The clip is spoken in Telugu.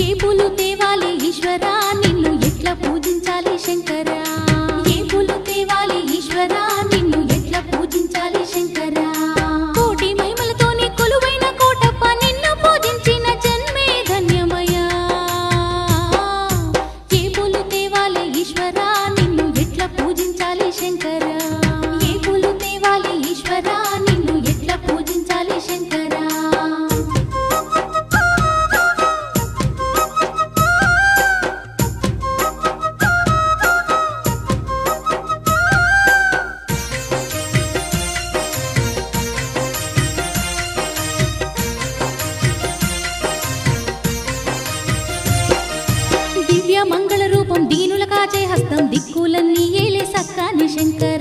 ఏ పూలు తేవాలి ఈశ్వరా నిన్ను ఎట్లా పూజించాలి శంకరా ఏ పూలు తేవాలి ఈశ్వరా నిన్ను ఎట్లా పూజించాలి శంకరా కోటి మహిమలతోని కొలువైన కోటప్ప నిన్ను పూజించిన జన్మే ధన్యమయ్యా ఏ పూలు తేవాలి ఈశ్వరా నిన్ను ఎట్లా పూజించాలి శంకరా ఏ పూలు తేవాలి ఈశ్వరా నిన్ను ఎట్లా పూజించాలి శంకరా దివ్య మంగళ రూపం దీనుల కాచే హస్తం దిక్కులన్నీ ఏలే సక్కాని శంకర